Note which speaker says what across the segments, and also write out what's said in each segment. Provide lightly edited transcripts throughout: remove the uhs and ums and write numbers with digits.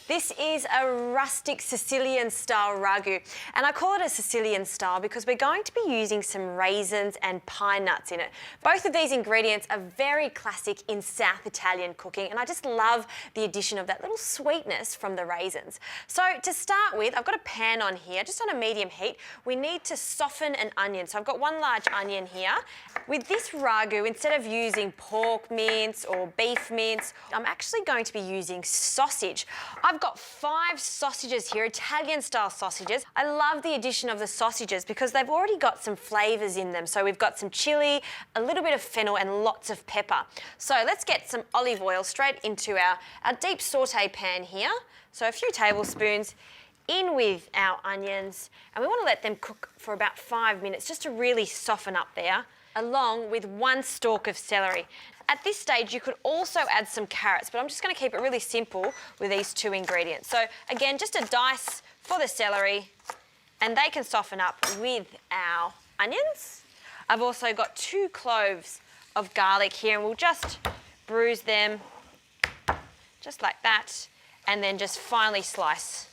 Speaker 1: This is a rustic Sicilian style ragu, and I call it a Sicilian style because we're going to be using some raisins and pine nuts in it. Both of these ingredients are very classic in South Italian cooking, and I just love the addition of that little sweetness from the raisins. So to start with, I've got a pan on here, just on a medium heat. We need to soften an onion. So I've got one large onion here. With this ragu, instead of using pork mince or beef mince, I'm actually going to be using sausage. I've got 5 sausages here, Italian style sausages. I love the addition of the sausages because they've already got some flavours in them. So we've got some chilli, a little bit of fennel and lots of pepper. So let's get some olive oil straight into our deep saute pan here. So a few tablespoons in with our onions, and we want to let them cook for about 5 minutes just to really soften up there, along with 1 stalk of celery. At this stage, you could also add some carrots, but I'm just going to keep it really simple with these 2 ingredients. So again, just a dice for the celery, and they can soften up with our onions. I've also got 2 cloves of garlic here, and we'll just bruise them just like that, and then just finely slice.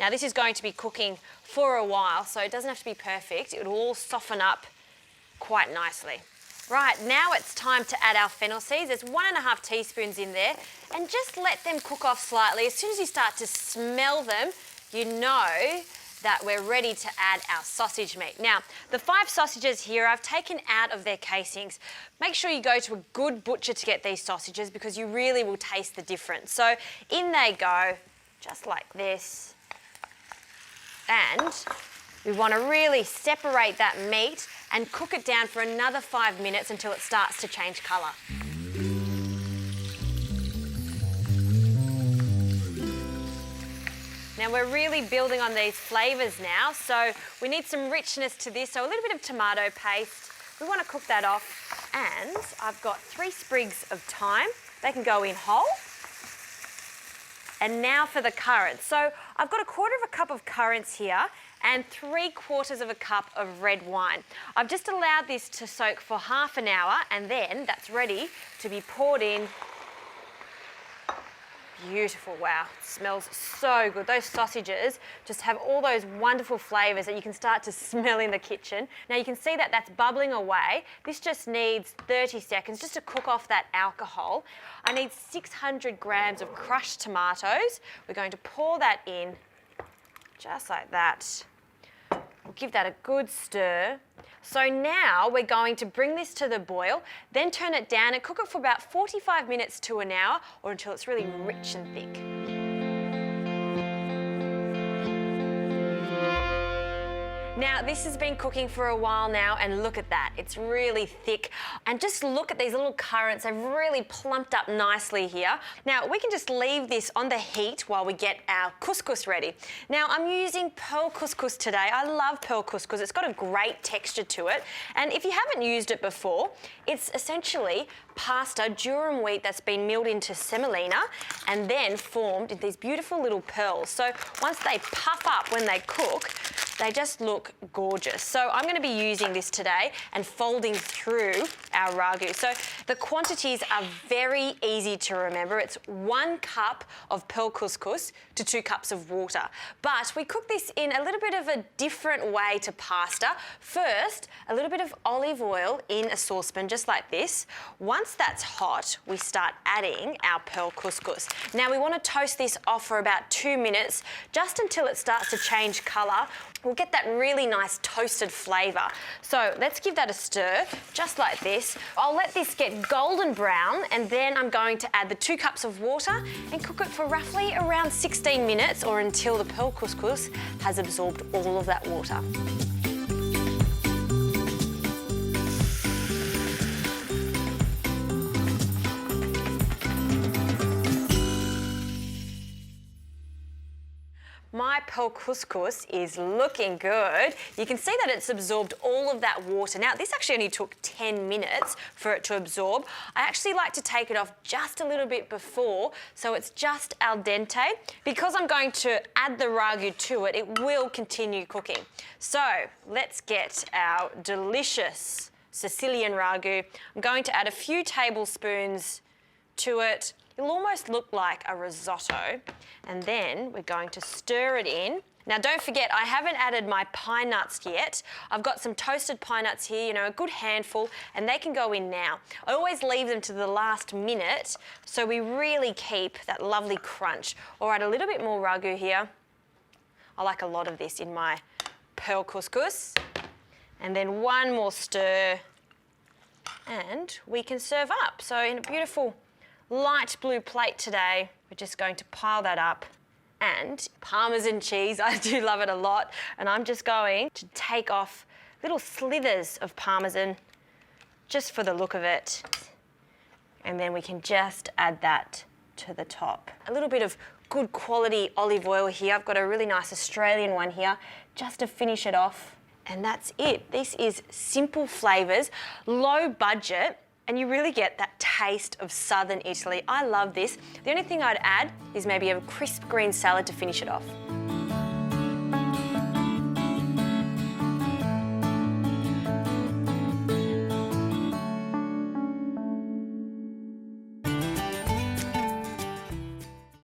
Speaker 1: Now this is going to be cooking for a while, so it doesn't have to be perfect. It will all soften up quite nicely. Right, now it's time to add our fennel seeds. There's 1.5 teaspoons in there, and just let them cook off slightly. As soon as you start to smell them, you know that we're ready to add our sausage meat. Now, the 5 sausages here I've taken out of their casings. Make sure you go to a good butcher to get these sausages because you really will taste the difference. So in they go, just like this. And we want to really separate that meat and cook it down for another 5 minutes until it starts to change colour. Now we're really building on these flavours now, so we need some richness to this, so a little bit of tomato paste. We want to cook that off, and I've got 3 sprigs of thyme. They can go in whole. And now for the currants. So I've got 1/4 cup of currants here and 3/4 cup of red wine. I've just allowed this to soak for half an hour, and then that's ready to be poured in. Beautiful, wow, it smells so good. Those sausages just have all those wonderful flavours that you can start to smell in the kitchen. Now you can see that that's bubbling away. This just needs 30 seconds just to cook off that alcohol. I need 600 grams of crushed tomatoes. We're going to pour that in just like that. We'll give that a good stir. So now we're going to bring this to the boil, then turn it down and cook it for about 45 minutes to an hour, or until it's really rich and thick. Now this has been cooking for a while now, and look at that, it's really thick. And just look at these little currants, they've really plumped up nicely here. Now we can just leave this on the heat while we get our couscous ready. Now I'm using pearl couscous today. I love pearl couscous, it's got a great texture to it. And if you haven't used it before, it's essentially pasta, durum wheat that's been milled into semolina and then formed into these beautiful little pearls. So once they puff up when they cook, they just look gorgeous. So I'm going to be using this today and folding through our ragu. So the quantities are very easy to remember. It's 1 cup of pearl couscous to 2 cups of water. But we cook this in a little bit of a different way to pasta. First, a little bit of olive oil in a saucepan, just like this. Once that's hot, we start adding our pearl couscous. Now we want to toast this off for about 2 minutes, just until it starts to change colour. We'll get that really nice toasted flavour. So let's give that a stir, just like this. I'll let this get golden brown, and then I'm going to add the 2 cups of water and cook it for roughly around 16 minutes, or until the pearl couscous has absorbed all of that water. My pearl couscous is looking good. You can see that it's absorbed all of that water. Now, this actually only took 10 minutes for it to absorb. I actually like to take it off just a little bit before, so it's just al dente. Because I'm going to add the ragu to it, it will continue cooking. So let's get our delicious Sicilian ragu. I'm going to add a few tablespoons to it. It'll almost look like a risotto. And then we're going to stir it in. Now don't forget, I haven't added my pine nuts yet. I've got some toasted pine nuts here, you know, a good handful, and they can go in now. I always leave them to the last minute, so we really keep that lovely crunch. All right, a little bit more ragu here. I like a lot of this in my pearl couscous. And then one more stir, and we can serve up. So in a beautiful light blue plate today, we're just going to pile that up. And Parmesan cheese, I do love it a lot. And I'm just going to take off little slithers of Parmesan just for the look of it. And then we can just add that to the top. A little bit of good quality olive oil here. I've got a really nice Australian one here just to finish it off. And that's it. This is simple flavours, low budget, and you really get that taste of southern Italy. I love this. The only thing I'd add is maybe a crisp green salad to finish it off.